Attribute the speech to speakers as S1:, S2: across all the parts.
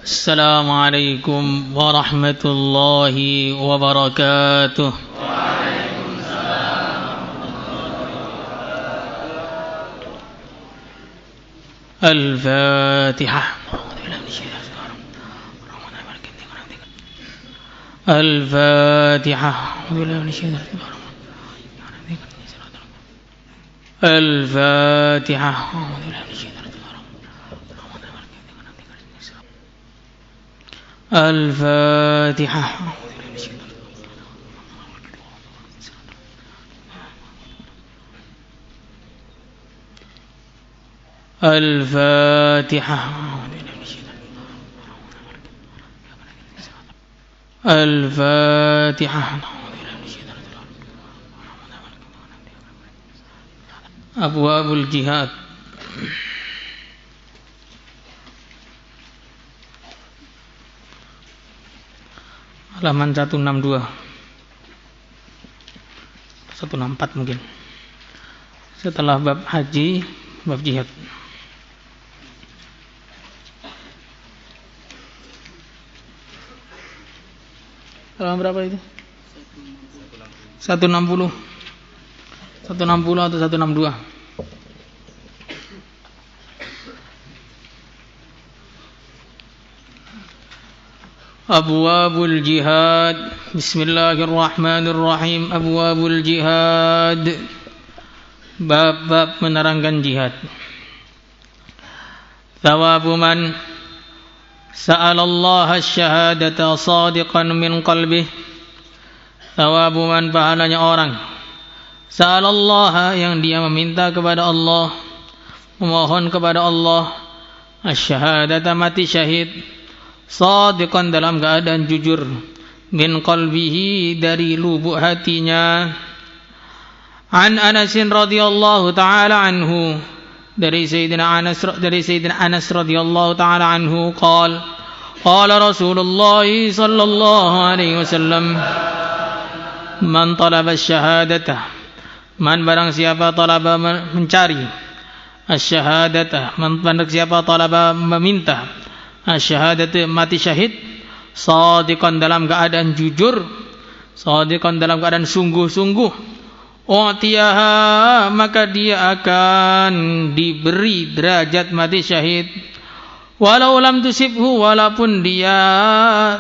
S1: السلام عليكم ورحمة الله وبركاته. الفاتحة. الفاتحة. الفاتحة. الفاتحة. الفاتحة. الفاتحة. أبواب الجهاد. Halaman 162 164 mungkin. Setelah bab haji, bab jihad. Halaman berapa itu? 160 atau 162? Abwabul jihad. Bismillahirrahmanirrahim. Abwabul jihad. Bab-bab menerangkan jihad. Thawabu man sa'alallaha syahadata sadiqan min qalbih. Thawabu man, pahalanya orang sa'alallaha, yang dia meminta kepada Allah, memohon kepada Allah, asyhadata, mati syahid, shadiqan, dalam keadaan jujur, min qalbihi, dari lubuk hatinya. An Anas radhiyallahu taala anhu, dari Sayyidina Anas radhiyallahu taala anhu, qala Rasulullah sallallahu alaihi wasallam, man talaba syahadata, man, barang siapa, talaba, mencari, asyhadata, man, barang siapa, talaba, meminta, asyahadat, mati syahid, shadiqan, dalam keadaan jujur, shadiqan, dalam keadaan sungguh-sungguh, u'tiyaha, maka dia akan diberi derajat mati syahid, walau lam tusibhu, walaupun dia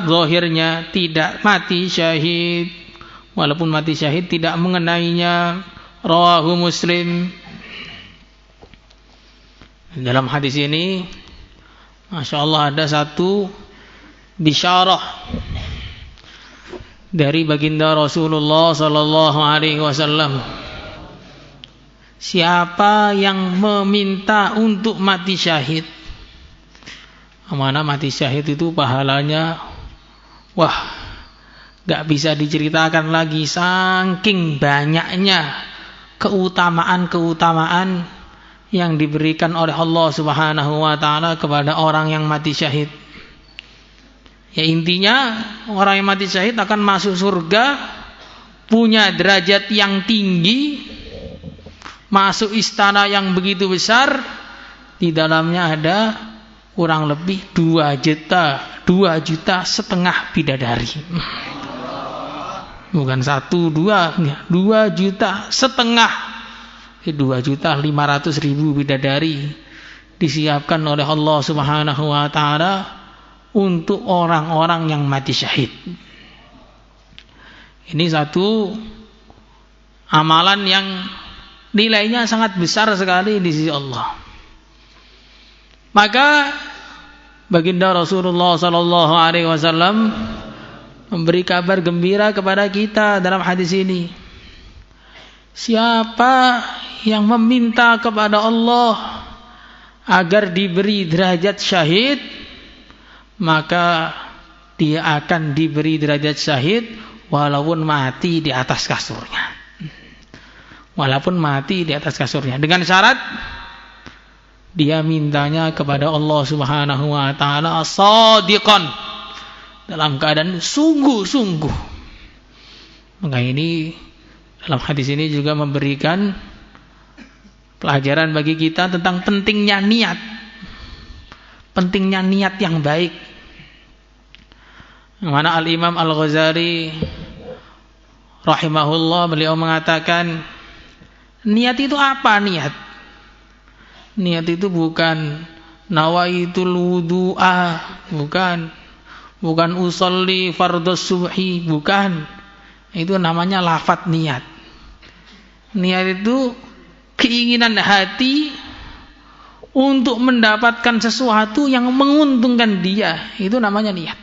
S1: zahirnya tidak mati syahid, walaupun mati syahid tidak mengenainya. Rawahu Muslim. Dalam hadis ini, Masya Allah, ada satu bisyarah dari baginda Rasulullah sallallahu alaihi wasallam. Siapa yang meminta untuk mati syahid, mana mati syahid itu pahalanya, wah, gak bisa diceritakan lagi, saking banyaknya keutamaan-keutamaan yang diberikan oleh Allah Subhanahu wa ta'ala kepada orang yang mati syahid. Ya, intinya orang yang mati syahid akan masuk surga, punya derajat yang tinggi, masuk istana yang begitu besar, di dalamnya ada kurang lebih 2,5 juta bidadari. Bukan 1, 2, 2,5 juta. 2,500,000 bidadari disiapkan oleh Allah Subhanahu wa ta'ala untuk orang-orang yang mati syahid. Ini satu amalan yang nilainya sangat besar sekali di sisi Allah. Maka baginda Rasulullah sallallahu alaihi wasallam memberi kabar gembira kepada kita dalam hadis ini. Siapa yang meminta kepada Allah agar diberi derajat syahid, maka dia akan diberi derajat syahid walaupun mati di atas kasurnya. Walaupun mati di atas kasurnya, dengan syarat dia mintanya kepada Allah Subhanahu wa ta'ala shadiqan, dalam keadaan sungguh-sungguh. Maka ini, dalam hadis ini juga memberikan pelajaran bagi kita tentang pentingnya niat. Pentingnya niat yang baik. Yang mana Al-Imam Al-Ghazali rahimahullah, beliau mengatakan, niat itu apa niat? Niat itu bukan nawaitul wudu'a, bukan usolli fardhus subhi, bukan. Itu namanya lafadz niat. Niat itu keinginan hati untuk mendapatkan sesuatu yang menguntungkan dia, itu namanya niat.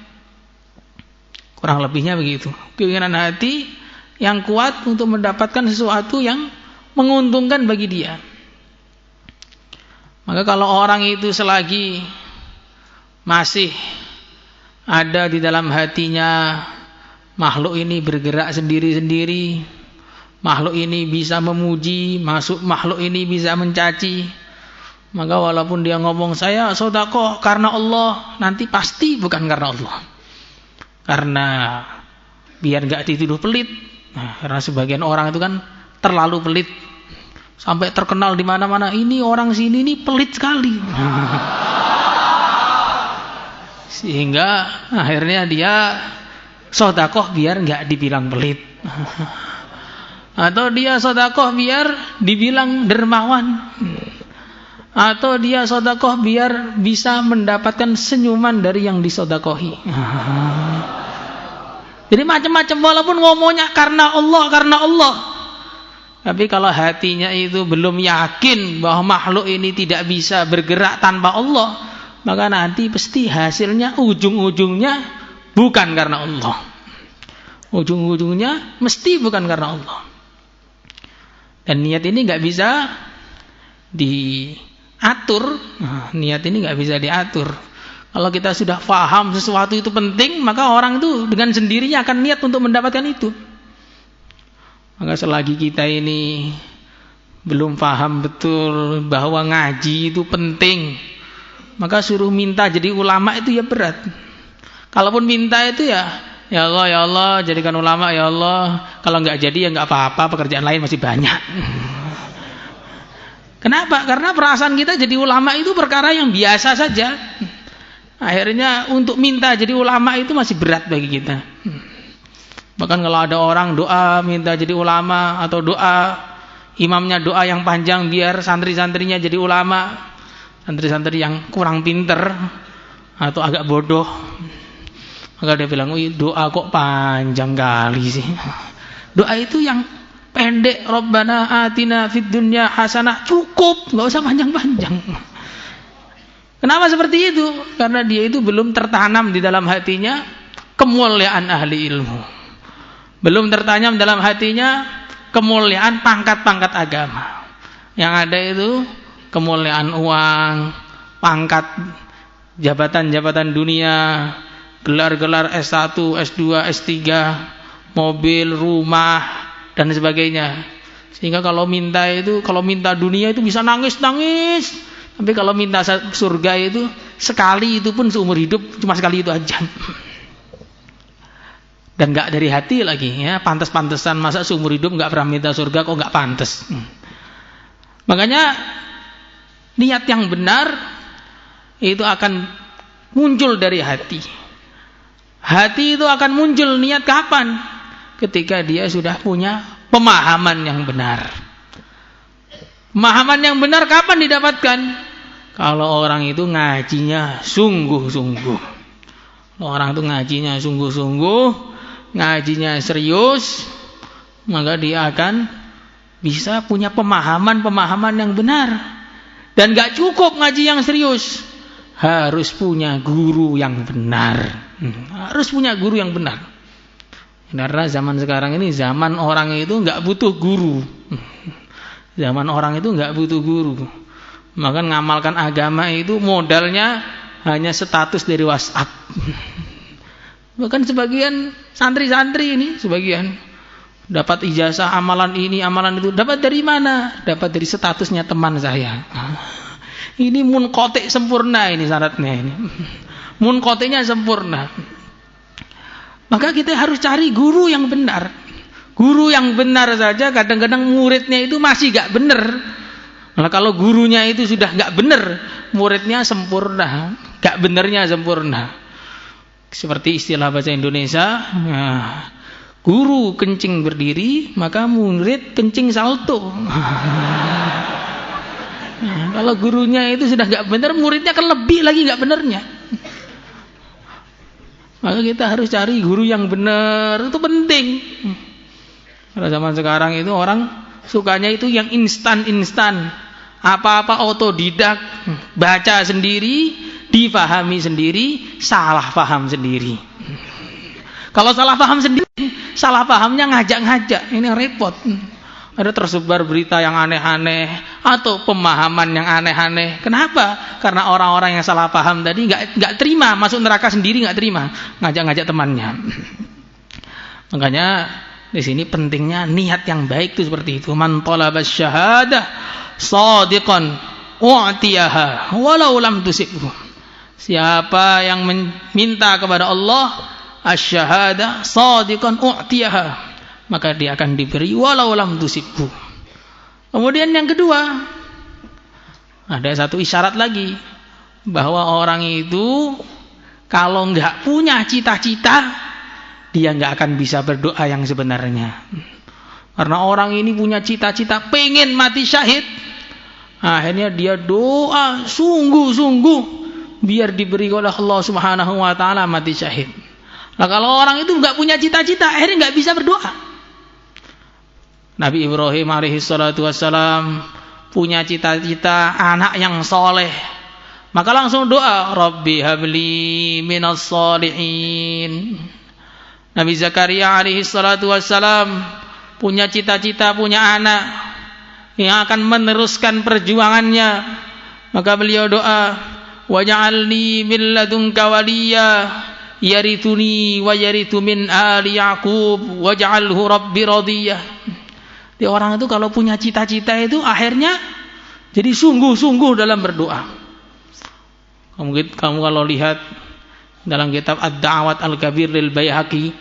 S1: Kurang lebihnya begitu. Keinginan hati yang kuat untuk mendapatkan sesuatu yang menguntungkan bagi dia. Maka kalau orang itu selagi masih ada di dalam hatinya makhluk ini bergerak sendiri-sendiri, makhluk ini bisa memuji, makhluk ini bisa mencaci, maka walaupun dia ngomong saya sedekah karena Allah, nanti pasti bukan karena Allah. Karena biar gak dituduh pelit. Nah, karena sebagian orang itu kan terlalu pelit, sampai terkenal di mana-mana, ini orang sini ini pelit sekali. Sehingga akhirnya dia sedekah biar gak dibilang pelit. Atau dia sedekah biar dibilang dermawan. Atau dia sedekah biar bisa mendapatkan senyuman dari yang disedekahi. Jadi macam-macam, walaupun ngomongnya karena Allah. Tapi kalau hatinya itu belum yakin bahwa makhluk ini tidak bisa bergerak tanpa Allah, maka nanti pasti hasilnya ujung-ujungnya bukan karena Allah. Ujung-ujungnya mesti bukan karena Allah. Dan niat ini gak bisa diatur. Niat ini gak bisa diatur. Kalau kita sudah paham sesuatu itu penting, maka orang itu dengan sendirinya akan niat untuk mendapatkan itu. Maka selagi kita ini belum paham betul bahwa ngaji itu penting, maka suruh minta jadi ulama itu ya berat. Kalaupun minta itu ya Allah jadikan ulama ya Allah. Kalau nggak jadi ya nggak apa-apa, pekerjaan lain masih banyak. Kenapa? Karena perasaan kita jadi ulama itu perkara yang biasa saja. Akhirnya untuk minta jadi ulama itu masih berat bagi kita. Bahkan kalau ada orang doa minta jadi ulama, atau doa imamnya doa yang panjang biar santri-santrinya jadi ulama, santri-santri yang kurang pinter atau agak bodoh, maka dia bilang, wih doa kok panjang kali sih. Doa itu yang pendek, Rabbana atina fid dunya hasanah, cukup, nggak usah panjang-panjang. Kenapa seperti itu? Karena dia itu belum tertanam di dalam hatinya kemuliaan ahli ilmu, belum tertanam dalam hatinya kemuliaan pangkat-pangkat agama. Yang ada itu kemuliaan uang, pangkat, jabatan-jabatan dunia, gelar-gelar S1, S2, S3, mobil, rumah, dan sebagainya. Sehingga kalau minta dunia itu bisa nangis-nangis. Tapi kalau minta surga itu sekali, itu pun seumur hidup cuma sekali itu aja. Dan gak dari hati lagi ya, pantas-pantesan, masa seumur hidup gak pernah minta surga, kok gak pantas. Makanya niat yang benar itu akan muncul dari hati. Hati itu akan muncul niat kapan? Ketika dia sudah punya pemahaman yang benar. Pemahaman yang benar kapan didapatkan? Kalau orang itu ngajinya sungguh-sungguh. Kalau orang itu ngajinya sungguh-sungguh, ngajinya serius, maka dia akan bisa punya pemahaman yang benar. Dan gak cukup ngaji yang serius, harus punya guru yang benar. Harus punya guru yang benar. Karena zaman sekarang ini zaman orang itu gak butuh guru. Zaman orang itu gak butuh guru. Maka ngamalkan agama itu modalnya hanya status dari WhatsApp. Bahkan sebagian santri-santri ini, sebagian dapat ijazah amalan ini, amalan itu. Dapat dari mana? Dapat dari statusnya teman saya. Ini munqati sempurna ini syaratnya ini. Munqatinya sempurna. Maka kita harus cari guru yang benar. Guru yang benar saja kadang-kadang muridnya itu masih gak benar. Nah, kalau gurunya itu sudah gak benar, muridnya sempurna, gak benernya sempurna. Seperti istilah bahasa Indonesia, guru kencing berdiri, maka murid kencing salto. Kalau gurunya itu sudah nggak benar, muridnya kan lebih lagi nggak benernya. Maka kita harus cari guru yang benar, itu penting. Pada zaman sekarang itu orang sukanya itu yang instan, apa-apa otodidak, baca sendiri, difahami sendiri, salah paham sendiri. Kalau salah paham sendiri, salah pahamnya ngajak-ngajak, ini repot. Ada tersebar berita yang aneh-aneh atau pemahaman yang aneh-aneh. Kenapa? Karena orang-orang yang salah paham tadi nggak terima, masuk neraka sendiri nggak terima, ngajak-ngajak temannya. Makanya di sini pentingnya niat yang baik itu seperti itu. Man talabas syahadah shadiqan u'tiyaha walau lam tusibhu. Siapa yang meminta kepada Allah asy-syahadah shadiqan u'tiyaha, maka dia akan diberi walau lam tusibhu. Kemudian yang kedua, ada satu isyarat lagi, bahwa orang itu kalau nggak punya cita-cita, dia nggak akan bisa berdoa yang sebenarnya. Karena orang ini punya cita-cita pengen mati syahid, akhirnya dia doa sungguh-sungguh biar diberi oleh Allah Subhanahu wa taala mati syahid. Nah, kalau orang itu nggak punya cita-cita, akhirnya nggak bisa berdoa. Nabi Ibrahim alaihi salatu wassalam punya cita-cita anak yang soleh, maka langsung doa, Rabbi habli minas sholihin. Nabi Zakaria alaihi salatu wassalam punya cita-cita punya anak yang akan meneruskan perjuangannya, maka beliau doa, waj'alni min ladunka waliya yarithuni wa yarithu min ali Yaqub waj'alhu rabbi radiyah. Di orang itu kalau punya cita-cita itu akhirnya jadi sungguh-sungguh dalam berdoa. Kamu kalau lihat dalam kitab Ad-Da'awat Al-Kabir lil Baihaqi,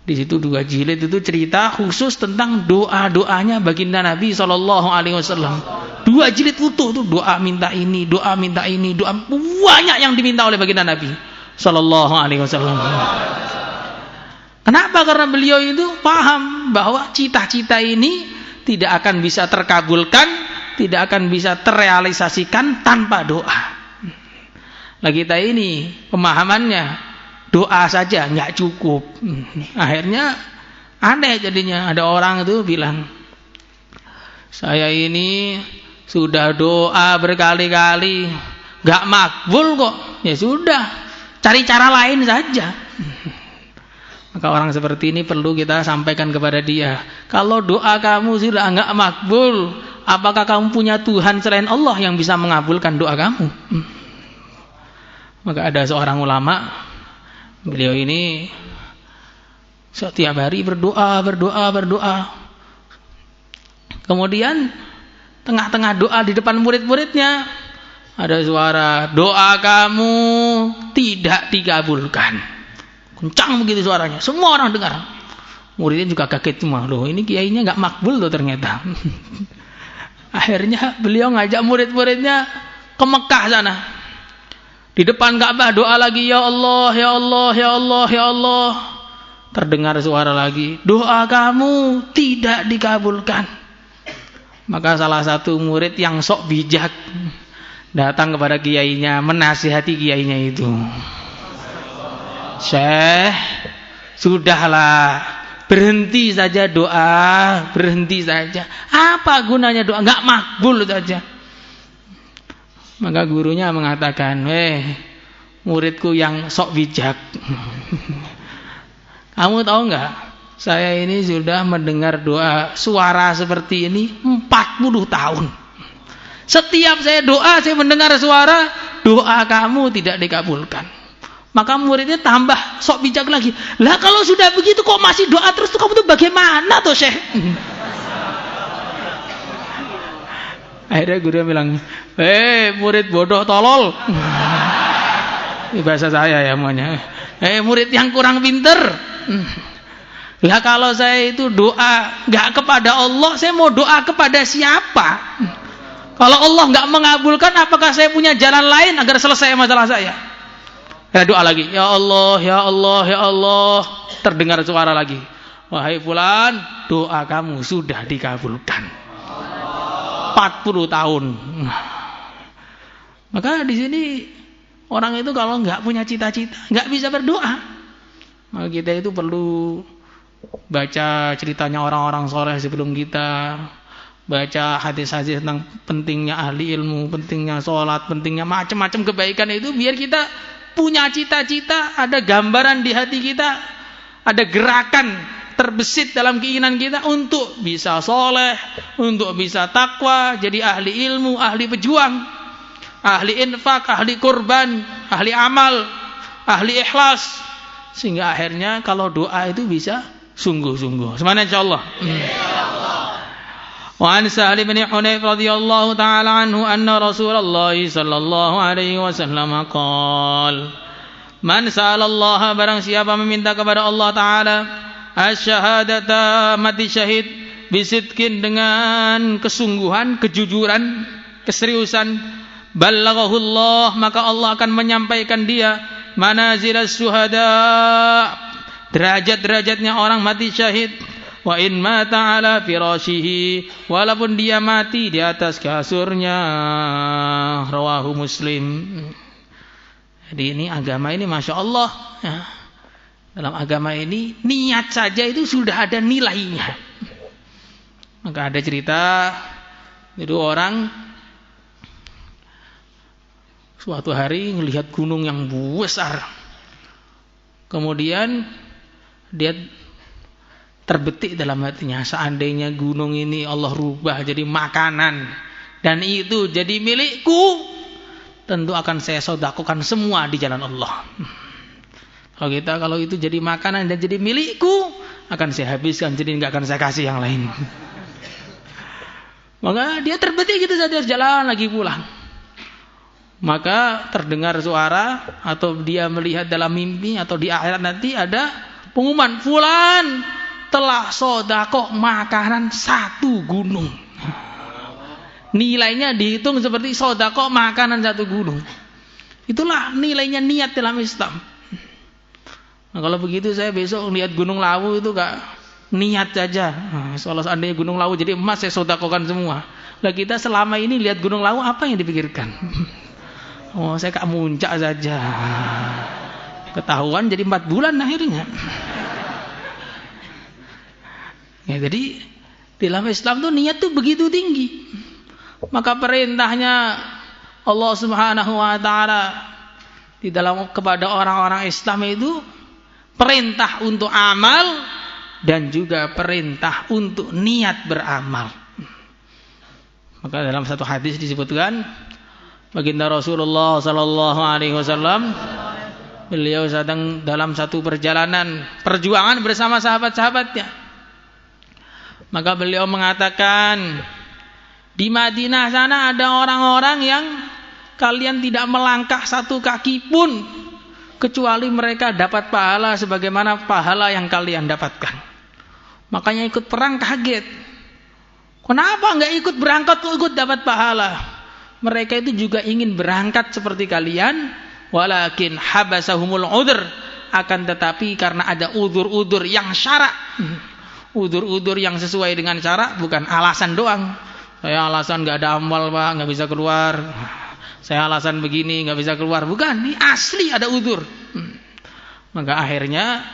S1: di situ 2 jilid itu cerita khusus tentang doa-doanya baginda Nabi SAW. 2 jilid utuh tuh doa minta ini, doa minta ini, doa banyak yang diminta oleh baginda Nabi SAW. Kenapa? Karena beliau itu paham bahwa cita-cita ini tidak akan bisa terkabulkan, tidak akan bisa terrealisasikan tanpa doa. Nah, kita ini pemahamannya doa saja nggak cukup. Akhirnya aneh jadinya. Ada orang itu bilang, saya ini sudah doa berkali-kali nggak makbul kok. Ya sudah, cari cara lain saja. Maka orang seperti ini perlu kita sampaikan kepada dia, kalau doa kamu sudah nggak makbul, apakah kamu punya Tuhan selain Allah yang bisa mengabulkan doa kamu? Maka ada seorang ulama, beliau ini setiap hari berdoa. Kemudian tengah-tengah doa di depan murid-muridnya ada suara, doa kamu tidak dikabulkan. Kencang begitu suaranya, semua orang dengar. Muridnya juga kaget semua, loh ini kiainya nggak makbul loh ternyata. Akhirnya beliau ngajak murid-muridnya ke Mekah sana. Di depan Ka'bah doa lagi, ya Allah, ya Allah, ya Allah, ya Allah. Terdengar suara lagi, doa kamu tidak dikabulkan. Maka salah satu murid yang sok bijak datang kepada kiainya, menasihati kiainya itu. Syekh, sudahlah, berhenti saja doa, berhenti saja. Apa gunanya doa? Nggak makbul saja. Maka gurunya mengatakan, muridku yang sok bijak, kamu tahu nggak? Saya ini sudah mendengar doa suara seperti ini 40 tahun. Setiap saya doa, saya mendengar suara, doa kamu tidak dikabulkan. Maka muridnya tambah sok bijak lagi. Lah kalau sudah begitu kok masih doa terus, tuh kamu tuh bagaimana tuh Syekh? Akhirnya gurunya bilang, murid bodoh tolol. Ini bahasa saya ya semuanya. Murid yang kurang pinter. Lah kalau saya itu doa nggak kepada Allah, saya mau doa kepada siapa? Kalau Allah nggak mengabulkan, apakah saya punya jalan lain agar selesai masalah saya? Ya doa lagi, ya Allah, ya Allah, ya Allah. Terdengar suara lagi, wahai fulan, doa kamu sudah dikabulkan. 40 tahun. Maka di sini orang itu kalau nggak punya cita-cita, nggak bisa berdoa. Maka kita itu perlu baca ceritanya orang-orang soleh sebelum kita, baca hadis-hadis tentang pentingnya ahli ilmu, pentingnya sholat, pentingnya macam-macam kebaikan itu, biar kita punya cita-cita, ada gambaran di hati kita, ada gerakan terbesit dalam keinginan kita untuk bisa soleh, untuk bisa takwa, jadi ahli ilmu, ahli pejuang, ahli infak, ahli kurban, ahli amal, ahli ikhlas, sehingga akhirnya kalau doa itu bisa sungguh-sungguh. Semuanya insyaallah. Wa an Sa'd bin Hunayf radhiyallahu ta'ala anhu anna Rasulullah sallallahu alaihi wasallam qala man sa'ala Allah, barang siapa meminta kepada Allah taala asyhadata, mati syahid, bisidqin, dengan kesungguhan, kejujuran, keseriusan, ballaghahu Allah, maka Allah akan menyampaikan dia manazilas syuhada, derajat-derajatnya orang mati syahid. Wa in mata ala firashihi, walaupun dia mati di atas kasurnya. Rawahu Muslim. Jadi ini agama ini Masya Allah ya. Dalam agama ini niat saja itu sudah ada nilainya. Maka ada cerita itu orang suatu hari melihat gunung yang besar, kemudian dia terbetik dalam hatinya, seandainya gunung ini Allah rubah jadi makanan dan itu jadi milikku, tentu akan saya sedekahkan semua di jalan Allah. Kalau itu jadi makanan dan jadi milikku, akan saya habiskan, jadi nggak akan saya kasih yang lain. Maka dia terbetik gitu saja, jalan lagi pulang. Maka terdengar suara atau dia melihat dalam mimpi atau di akhirat nanti ada pengumuman, fulan telah sedekah makanan 1 gunung. Nilainya dihitung seperti sedekah makanan 1 gunung. Itulah nilainya niat dalam Islam. Nah, kalau begitu saya besok lihat Gunung Lawu itu gak niat saja. Nah, kalau seandainya Gunung Lawu jadi emas, saya sedekahkan semua. Lah kita selama ini lihat Gunung Lawu apa yang dipikirkan? Oh, saya ke muncak saja. Ketahuan jadi 4 bulan akhirnya. Ya, jadi dalam Islam tuh niat tuh begitu tinggi. Maka perintahnya Allah Subhanahu wa taala di dalam kepada orang-orang Islam itu perintah untuk amal dan juga perintah untuk niat beramal. Maka dalam satu hadis disebutkan baginda Rasulullah sallallahu alaihi wasallam, beliau sedang dalam satu perjuangan bersama sahabat-sahabatnya. Maka beliau mengatakan, di Madinah sana ada orang-orang yang kalian tidak melangkah 1 kaki pun kecuali mereka dapat pahala sebagaimana pahala yang kalian dapatkan. Makanya ikut perang kaget. Kenapa enggak ikut berangkat kok ikut dapat pahala? Mereka itu juga ingin berangkat seperti kalian, walakin habasahumul udhr, akan tetapi karena ada udzur-udzur yang syara'. Udzur-udzur yang sesuai dengan cara, bukan alasan doang. Saya alasan nggak ada amal Pak, nggak bisa keluar. Saya alasan begini nggak bisa keluar. Bukan, ini asli ada udzur. Maka akhirnya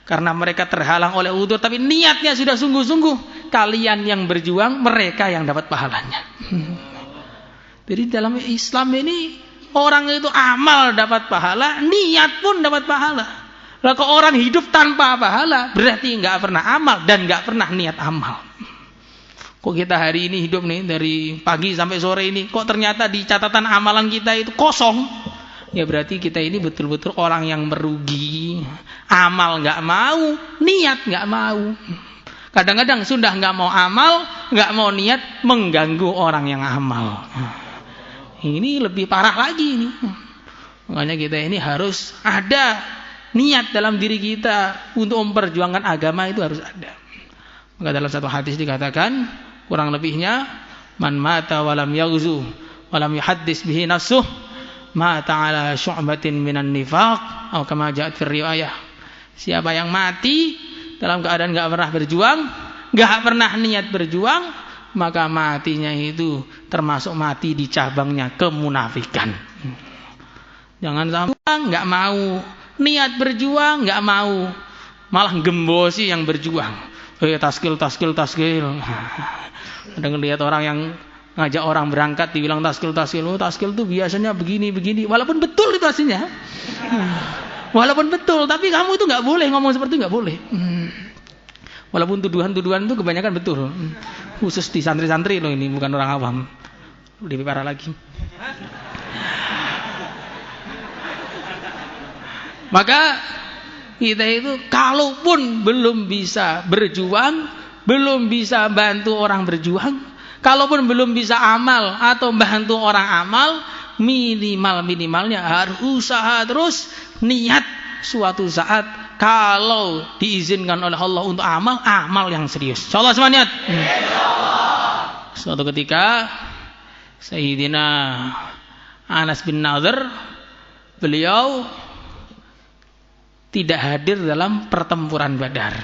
S1: karena mereka terhalang oleh udzur, tapi niatnya sudah sungguh-sungguh. Kalian yang berjuang, mereka yang dapat pahalanya. Jadi dalam Islam ini orang itu amal dapat pahala, niat pun dapat pahala. Kalau orang hidup tanpa pahala, berarti nggak pernah amal dan nggak pernah niat amal. Kok kita hari ini hidup nih dari pagi sampai sore ini, kok ternyata di catatan amalan kita itu kosong? Ya berarti kita ini betul-betul orang yang merugi. Amal nggak mau, niat nggak mau. Kadang-kadang sudah nggak mau amal, nggak mau niat, mengganggu orang yang amal. Ini lebih parah lagi ini. Makanya kita ini harus ada niat dalam diri kita untuk memperjuangkan agama, itu harus ada. Maka dalam satu hadis dikatakan kurang lebihnya, man mata walam yaghzu walam yuhaddis bihi nafsuh, mata ala syu'batin minan nifaq atau kama ja'at fi riwayah. Siapa yang mati dalam keadaan enggak pernah berjuang, enggak pernah niat berjuang, maka matinya itu termasuk mati di cabangnya kemunafikan. Jangan sampai enggak mau niat berjuang, enggak mau, malah gembosi yang berjuang. Taskil. Ada ngelihat orang yang ngajak orang berangkat dibilang taskil tuh biasanya begini, walaupun betul itu aslinya. Walaupun betul, tapi kamu itu nggak boleh ngomong seperti itu, nggak boleh. Walaupun tuduhan-tuduhan itu kebanyakan betul. Khusus di santri-santri loh, ini bukan orang awam. Lebih parah lagi. Maka kita itu kalaupun belum bisa berjuang, belum bisa bantu orang berjuang, kalaupun belum bisa amal atau bantu orang amal, minimalnya harus usaha terus, niat suatu saat kalau diizinkan oleh Allah untuk amal yang serius. Insyaallah semua niat. Suatu ketika Sayyidina Anas bin Nadhr, beliau tidak hadir dalam pertempuran Badar.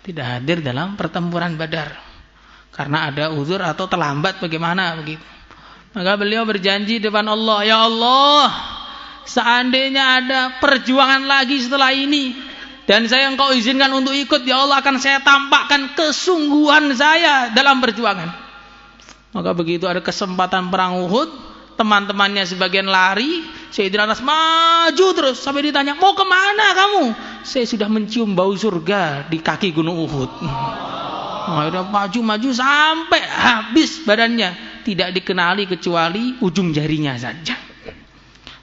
S1: Tidak hadir dalam pertempuran Badar karena ada uzur atau terlambat bagaimana begitu. Maka beliau berjanji depan Allah, ya Allah, seandainya ada perjuangan lagi setelah ini dan saya engkau izinkan untuk ikut, ya Allah, akan saya tampakkan kesungguhan saya dalam perjuangan. Maka begitu ada kesempatan perang Uhud, teman-temannya sebagian lari, Sayyidina Anas maju terus sampai ditanya, mau kemana kamu? Saya sudah mencium bau surga di kaki gunung Uhud. Udah maju sampai habis badannya, tidak dikenali kecuali ujung jarinya saja.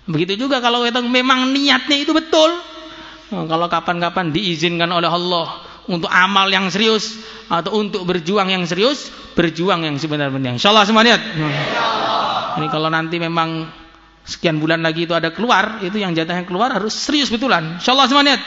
S1: Begitu juga kalau kita memang niatnya itu betul, kalau kapan-kapan diizinkan oleh Allah untuk amal yang serius atau untuk berjuang yang serius, berjuang yang sebenar-benarnya. Insyaallah semua niat. Ini kalau nanti memang sekian bulan lagi itu ada keluar, itu yang jatahnya keluar harus serius betulan. Insyaallah semua niat.